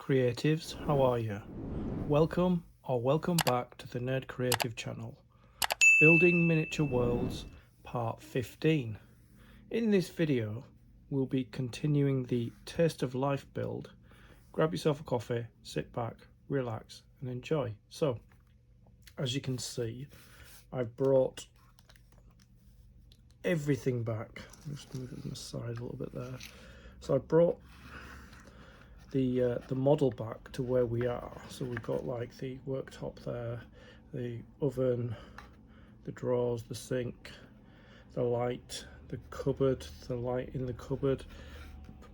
Creatives, how are you? Welcome back to the Nerd Creative channel. Building Miniature Worlds part 15. In this video we'll be continuing the Taste of Life build. Grab yourself a coffee, sit back, relax and enjoy. So as you can see, I've brought everything back. I'm just move it aside a little bit there. So I brought the model back to where we are. So we've got like the worktop there, the oven, the drawers, the sink, the light, the cupboard, the light in the cupboard.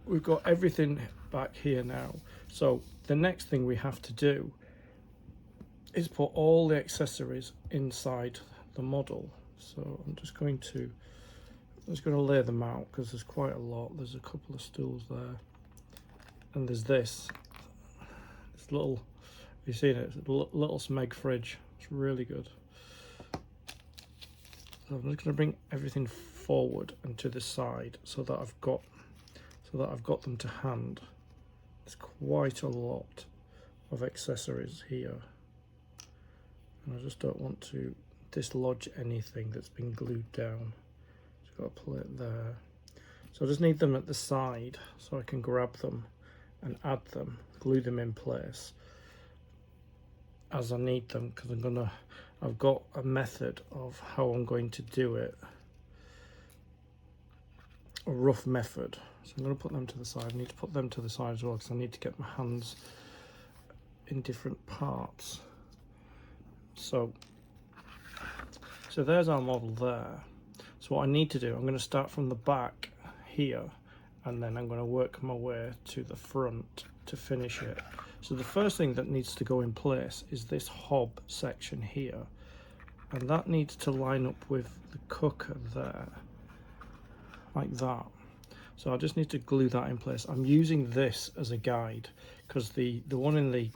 We've got everything back here now. So the next thing we have to do is put all the accessories inside the model. So I'm just going to lay them out because there's quite a lot. There's a couple of stools there. And there's this little, you've seen it, it's a little Smeg fridge. It's really good. So I'm just going to bring everything forward and to the side so that I've got them to hand. There's quite a lot of accessories here, and I just don't want to dislodge anything that's been glued down. Just got a plate there. So I just need them at the side so I can grab them and add them, glue them in place as I need them, because I've got a method of how I'm going to do it, a rough method. So I'm going to put them to the side. I need to put them to the side as well because I need to get my hands in different parts. So there's our model there. So what I need to do, I'm going to start from the back here, and then I'm going to work my way to the front to finish it. So the first thing that needs to go in place is this hob section here, and that needs to line up with the cooker there, like that. So I just need to glue that in place. I'm using this as a guide because the one in the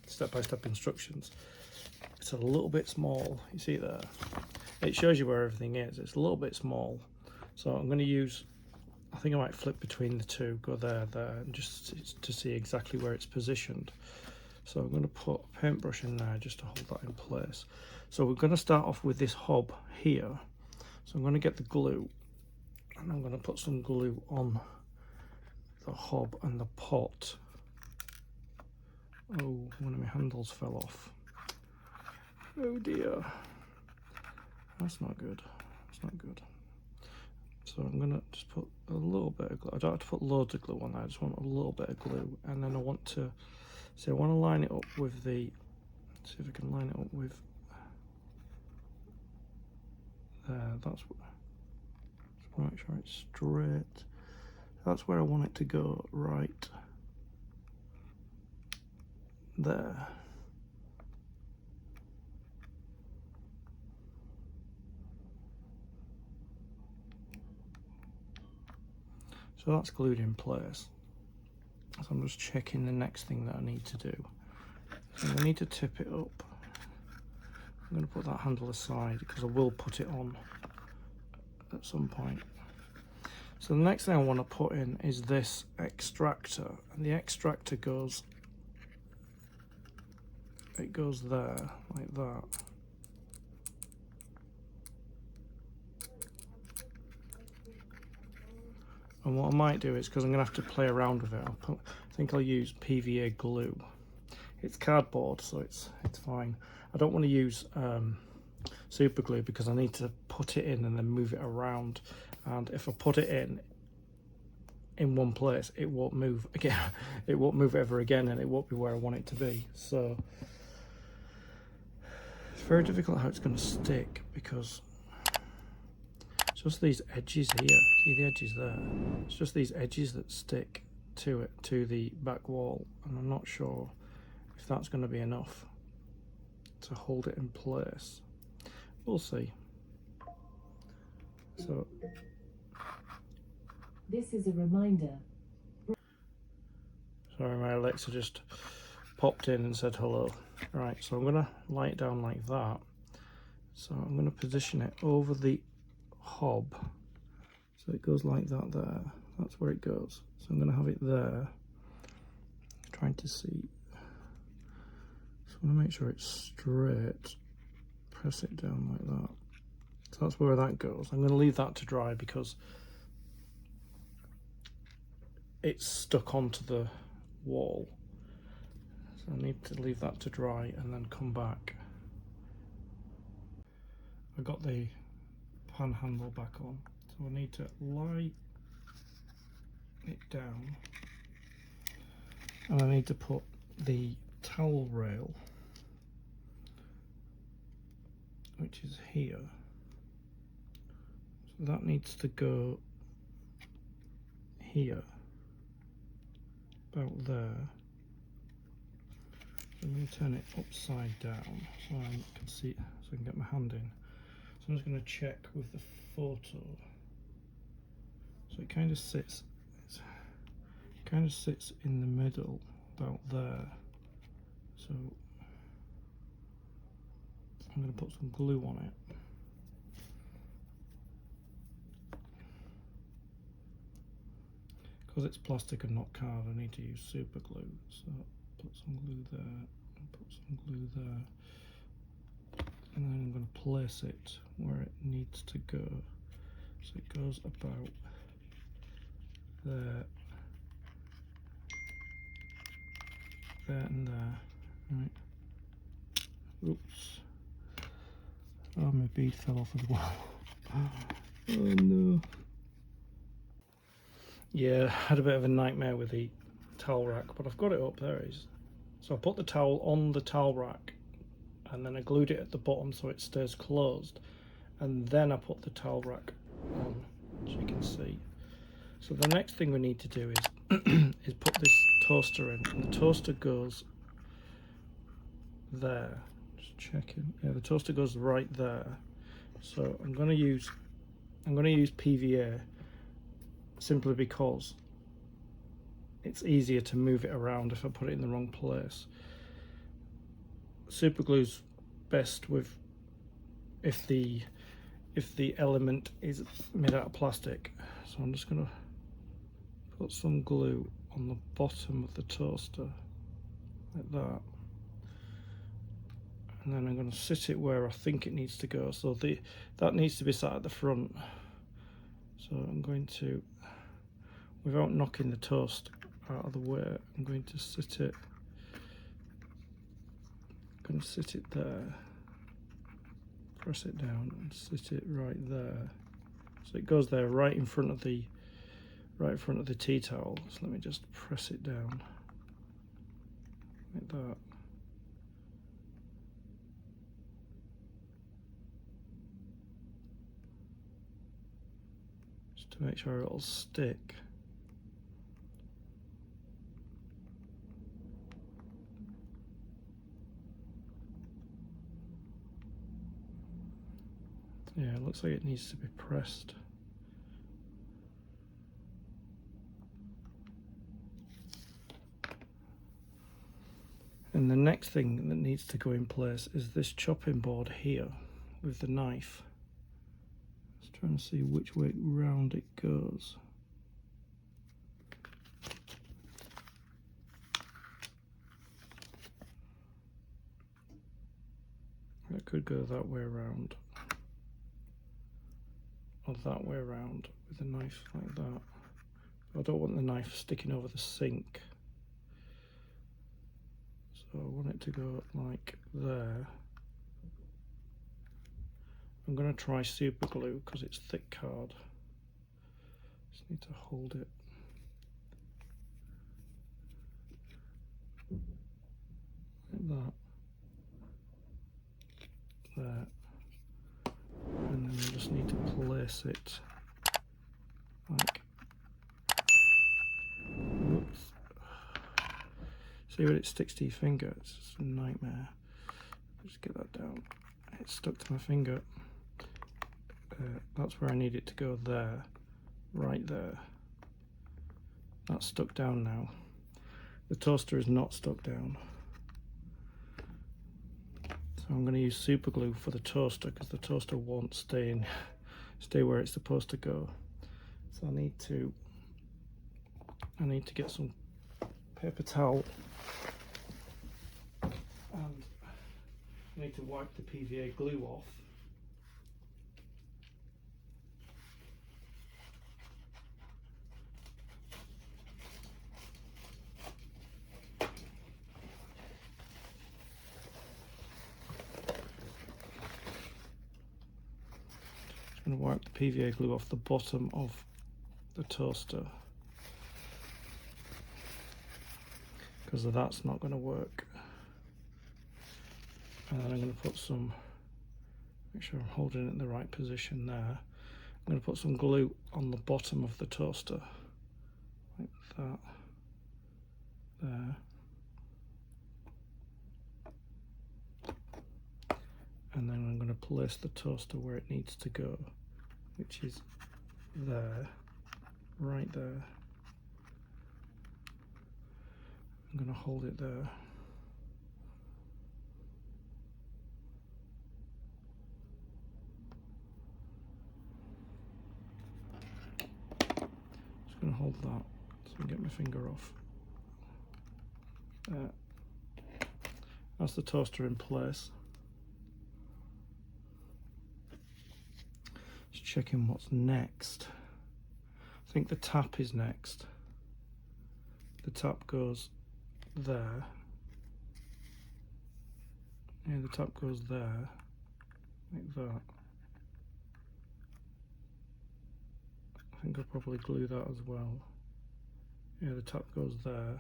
step-by-step instructions, it's a little bit small. You see there, it shows you where everything is. It's a little bit small. So I'm going to use, I think I might flip between the two, go there, and just to see exactly where it's positioned. So I'm going to put a paintbrush in there just to hold that in place. So we're going to start off with this hob here. So I'm going to get the glue, and I'm going to put some glue on the hob and the pot. Oh, one of my handles fell off. Oh dear. That's not good. That's not good. So I'm going to just put a little bit of glue. I don't have to put loads of glue on there, I just want a little bit of glue. And then I want to line it up with the, see if I can line it up with there. That's make sure it's straight. That's where I want it to go, right there. So that's glued in place. So I'm just checking the next thing that I need to do. So I need to tip it up. I'm going to put that handle aside because I will put it on at some point. So the next thing I want to put in is this extractor, and the extractor goes there like that. And what I might do is, because I'm going to have to play around with it, I think I'll use PVA glue. It's cardboard, so it's fine. I don't want to use super glue because I need to put it in and then move it around. And if I put it in one place, it won't move again. It won't move ever again, and it won't be where I want it to be. So it's very difficult how it's going to stick because just these edges here, see the edges there? It's just these edges that stick to it, to the back wall, and I'm not sure if that's going to be enough to hold it in place. We'll see. So this is a reminder. Sorry, my Alexa just popped in and said hello. Right, so I'm going to lie it down like that. So I'm going to position it over the hob, so it goes like that there. That's where it goes. So I'm going to have it there, trying to see. So I want to make sure it's straight. Press it down like that. So that's where that goes. I'm going to leave that to dry because it's stuck onto the wall. So I need to leave that to dry and then come back. I got the pan handle back on, so I need to lie it down, and I need to put the towel rail, which is here, so that needs to go here, about there. I'm going to turn it upside down so I can see, so I can get my hand in. So I'm just going to check with the photo. So it kind of sits in the middle, about there. So I'm going to put some glue on it. Because it's plastic and not card, I need to use super glue. So put some glue there, and put some glue there. And then I'm going to place it where it needs to go. So it goes about there, there and there. Right. Oops. Oh, my bead fell off as well. Oh no. Yeah, I had a bit of a nightmare with the towel rack, but I've got it up. There it is. So I put the towel on the towel rack, and then I glued it at the bottom so it stays closed, and then I put the towel rack on, as you can see. So the next thing we need to do is is put this toaster in, and the toaster goes there. Just checking. Yeah, the toaster goes right there. So I'm going to use PVA simply because it's easier to move it around if I put it in the wrong place. Super glue's best with if the element is made out of plastic. So I'm just going to put some glue on the bottom of the toaster like that, and then I'm going to sit it where I think it needs to go. So that needs to be sat at the front. So I'm going to, without knocking the toast out of the way, I'm going to sit it. I'm going to sit it there. Press it down and sit it right there. So it goes there, right in front of the tea towel. So let me just press it down like that. Just to make sure it'll stick. Yeah, it looks like it needs to be pressed. And the next thing that needs to go in place is this chopping board here with the knife. Just trying to see which way round it goes. It could go that way around, or that way around with a knife like that. I don't want the knife sticking over the sink, so I want it to go like there. I'm going to try super glue because it's thick card. Just need to hold it like that, there, and then you just need to place it like, whoops. See when it sticks to your finger? It's just a nightmare. Just get that down. It's stuck to my finger. That's where I need it to go there, right there. That's stuck down now. The toaster is not stuck down. So I'm going to use super glue for the toaster because the toaster won't stay where it's supposed to go. So I need to get some paper towel, and I need to wipe the PVA glue off. I'm going to wipe the PVA glue off the bottom of the toaster, because that's not going to work. And then I'm going to put some, make sure I'm holding it in the right position there. I'm going to put some glue on the bottom of the toaster, like that, there. And then I'm going to place the toaster where it needs to go, which is there, right there. I'm going to hold it there. Just going to hold that so I can get my finger off. There. That's the toaster in place. Just checking what's next. I think the tap is next. The tap goes there. Yeah, the tap goes there, like that. I think I'll probably glue that as well. Yeah, the tap goes there.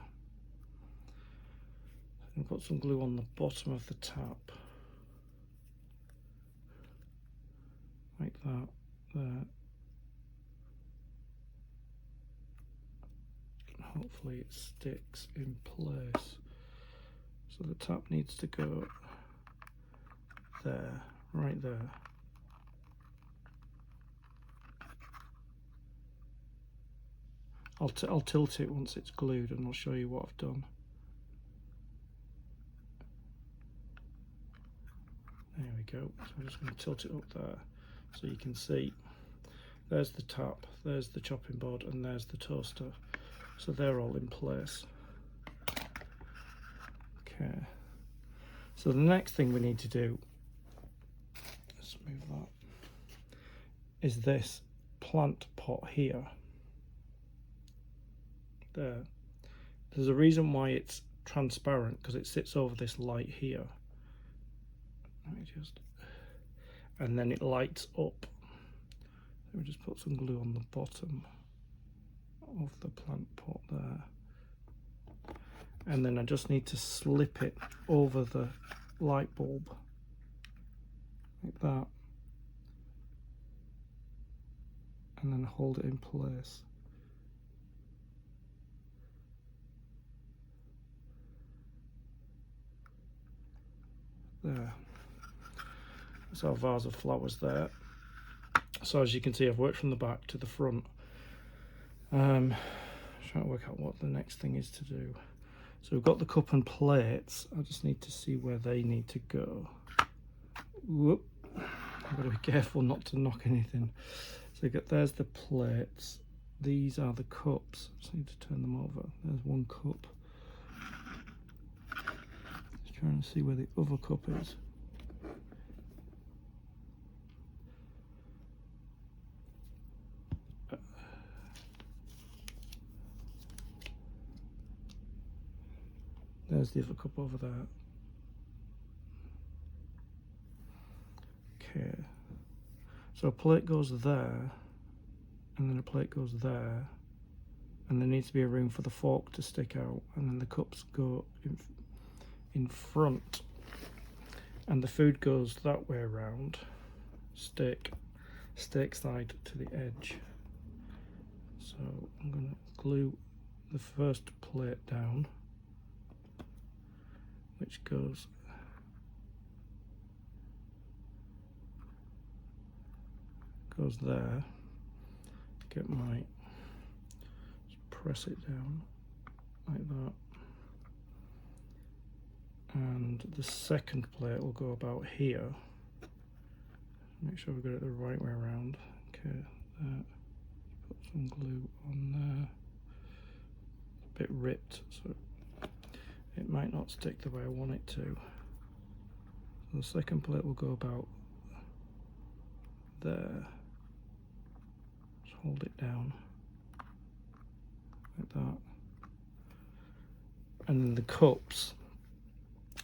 And put some glue on the bottom of the tap, like that, there. Hopefully it sticks in place. So the tap needs to go there, right there. I'll tilt it once it's glued and I'll show you what I've done. There we go. So I'm just going to tilt it up there so you can see. There's the tap, there's the chopping board, and there's the toaster. So they're all in place. Okay. So the next thing we need to do, let's move that, is this plant pot here. There. There's a reason why it's transparent, because it sits over this light here. Let me just, and then it lights up. So we just put some glue on the bottom of the plant pot there, and then I just need to slip it over the light bulb like that, and then hold it in place. There. That's our vase of flowers there. So as you can see, I've worked from the back to the front. Trying to work out what the next thing is to do. So we've got the cup and plates. I just need to see where they need to go. Whoop. I've got to be careful not to knock anything. So there's the plates. These are the cups. Just need to turn them over. There's one cup. Just trying to see where the other cup is. There's the other cup over there. Okay. So a plate goes there, and then a plate goes there, and there needs to be a room for the fork to stick out, and then the cups go in front, and the food goes that way around, steak side to the edge. So I'm going to glue the first plate down, which goes there. Get my, just press it down like that, and the second plate will go about here. Make sure we've got it the right way around. Okay, there. Put some glue on there. It's a bit ripped, so it might not stick the way I want it to. The second plate will go about there. Just hold it down like that. And then the cups,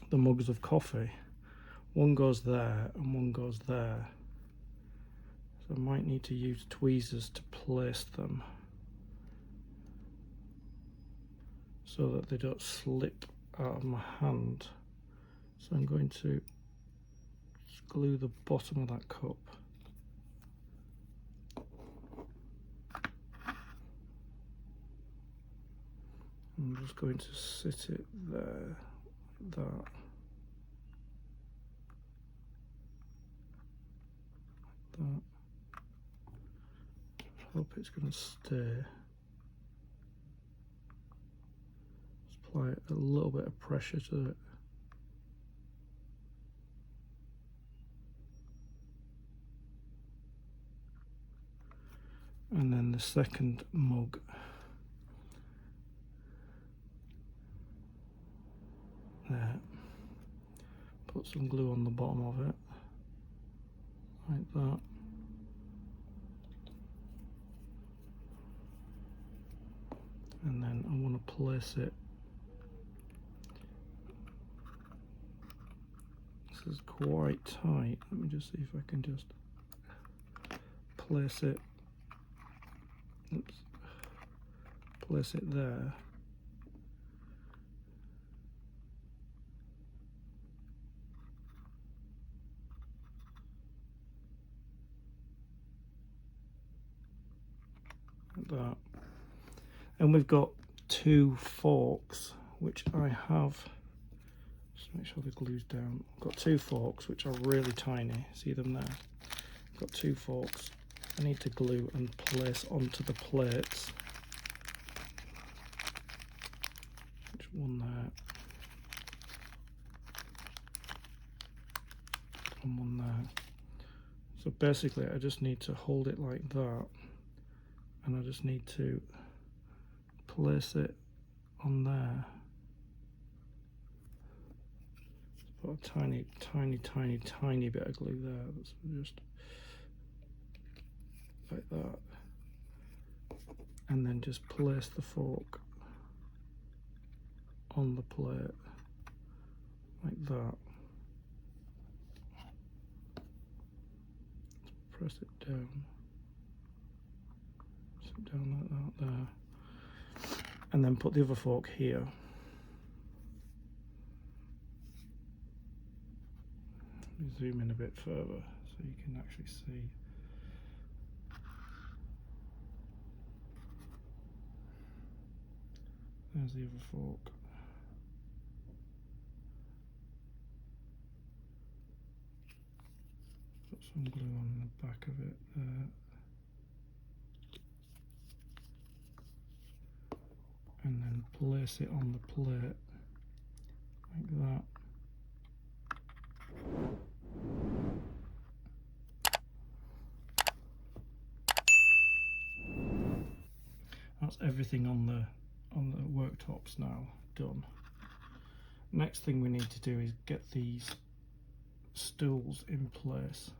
the mugs of coffee, one goes there and one goes there. So I might need to use tweezers to place them so that they don't slip out of my hand. So I'm going to glue the bottom of that cup. I'm just going to sit it there, like that. That. Hope it's going to stay. Just apply a little bit of pressure to it. And then the second mug. There. Put some glue on the bottom of it, like that. And then I want to place it. This is quite tight. Let me just see if I can just place it. Oops. Place it there. Like that. And we've got two forks, which I have, just make sure the glue's down. I've got two forks which are really tiny, see them there? I've got two forks I need to glue and place onto the plates. Which one there? And one there. So basically I just need to hold it like that, and I just need to place it on there. Put a tiny, tiny, tiny, tiny bit of glue there. That's just like that. And then just place the fork on the plate like that. Press it down. Press it down like that there. And then put the other fork here. Zoom in a bit further so you can actually see. There's the other fork. Put some glue on the back of it there. And then place it on the plate like that. That's everything on the worktops now done. Next thing we need to do is get these stools in place.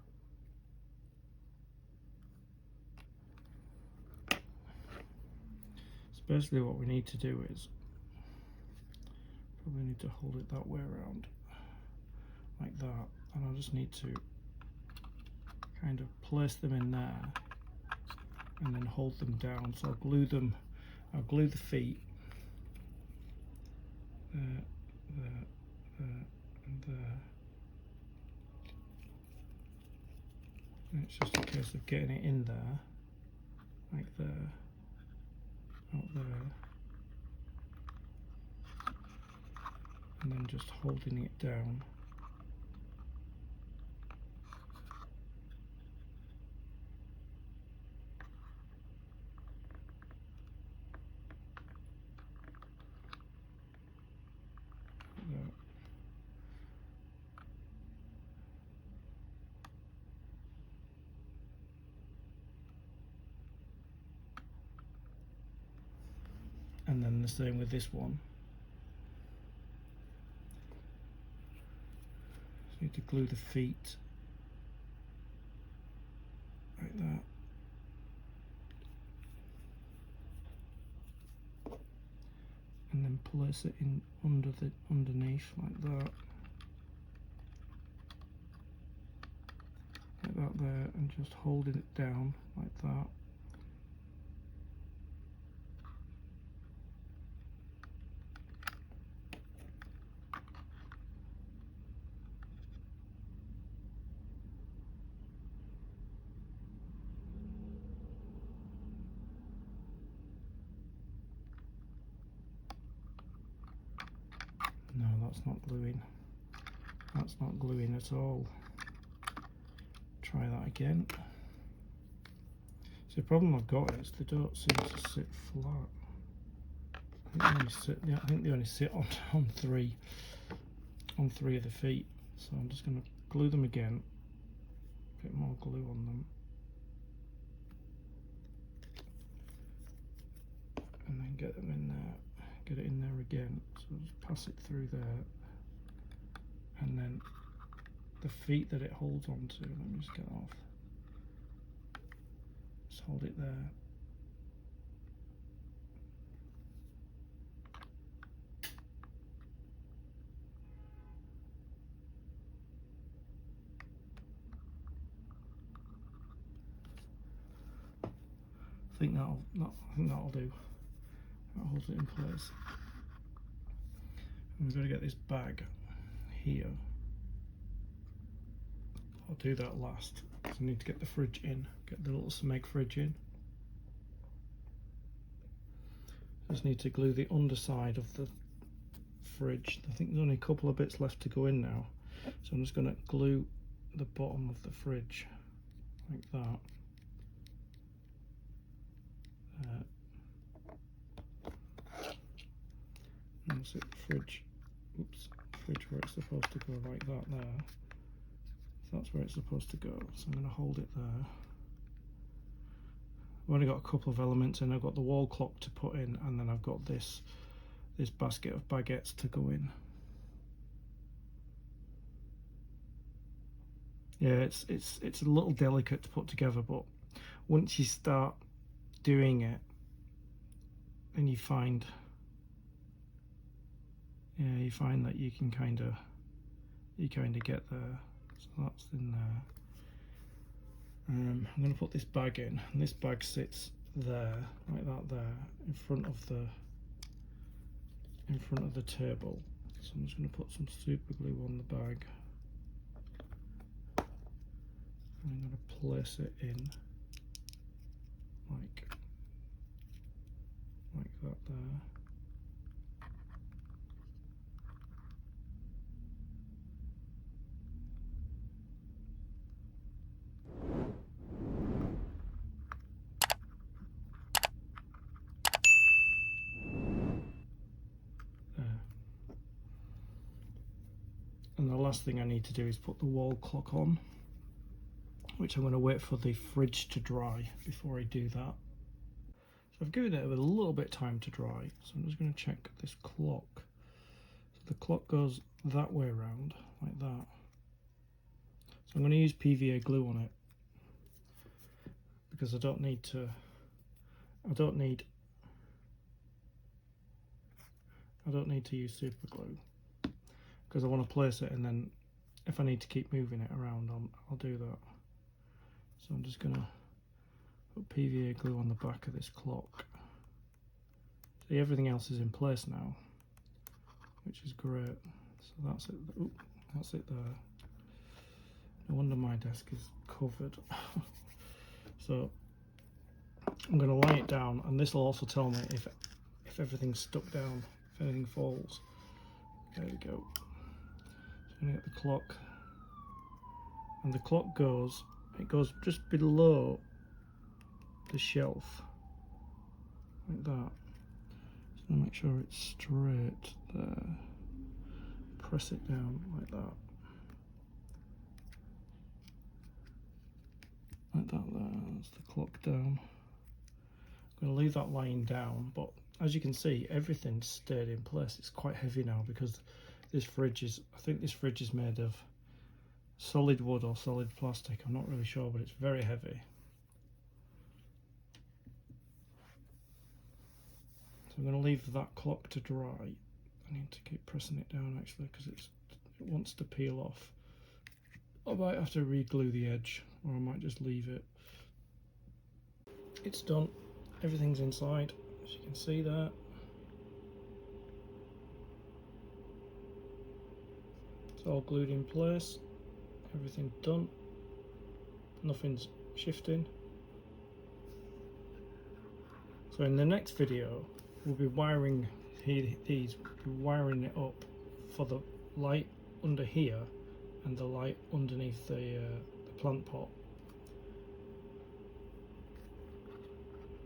So basically what we need to do is probably need to hold it that way around like that, and I just need to kind of place them in there and then hold them down. So I'll glue the feet there, there, there, and there. And it's just a case of getting it in there, like there, out there, and then just holding it down. And then the same with this one. need to glue the feet like that. And then place it in underneath like that. Like that there, and just holding it down like that. No, that's not gluing. That's not gluing at all. Try that again. So the problem I've got is they don't seem to sit flat. I think they only sit on three of the feet. So I'm just going to glue them again. A bit more glue on them. And then get them in there. Get it in there again. So just pass it through there. And then the feet that it holds onto, let me just get off. Just hold it there. I think that'll do. That holds it in place. And we've got to get this bag here. I'll do that last. So I need to get the fridge in, get the little Smeg fridge in. Just need to glue the underside of the fridge. I think there's only a couple of bits left to go in now. So I'm just going to glue the bottom of the fridge like that. And that's it, fridge. Oops, fridge where it's supposed to go like that there. So that's where it's supposed to go. So I'm going to hold it there. I've only got a couple of elements in. I've got the wall clock to put in, and then I've got this basket of baguettes to go in. Yeah, it's a little delicate to put together, but once you start doing it, then you find that you can kind of get there. So that's in there. I'm going to put this bag in, and this bag sits there, like that there, in front of the table. So I'm just going to put some super glue on the bag. I'm going to place it in like that there. And the last thing I need to do is put the wall clock on, which I'm going to wait for the fridge to dry before I do that. So I've given it a little bit of time to dry, so I'm just going to check this clock. So the clock goes that way around, like that. So I'm going to use PVA glue on it, because I don't need to use super glue, because I want to place it, and then if I need to keep moving it around, I'll do that. So I'm just going to put PVA glue on the back of this clock. See, everything else is in place now, which is great. So that's it. Ooh, that's it there. No wonder my desk is covered. So I'm going to lie it down, and this will also tell me if everything's stuck down, if anything falls. There we go. So I'm going to get the clock, and the clock goes just below the shelf, like that. Just going to make sure it's straight there. Press it down like that. Like that there, that's the clock down. I'm going to leave that lying down, but as you can see, everything's stayed in place. It's quite heavy now because this fridge is, I think this fridge is made of solid wood or solid plastic, I'm not really sure, but it's very heavy. So I'm going to leave that clock to dry. I need to keep pressing it down actually because it wants to peel off. I might have to re-glue the edge, or I might just leave it. It's done. Everything's inside, as you can see there. It's all glued in place. Everything's done. Nothing's shifting. So in the next video, we'll be wiring these, we'll be wiring it up for the light under here and the light underneath the plant pot.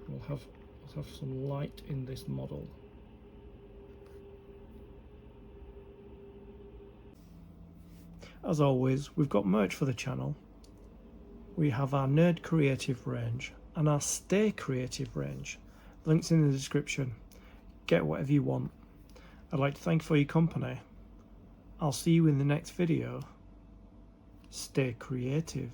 We'll have some light in this model. As always, we've got merch for the channel. We have our Nerd Creative range and our Stay Creative range. Links in the description. Get whatever you want. I'd like to thank you for your company. I'll see you in the next video. Stay creative.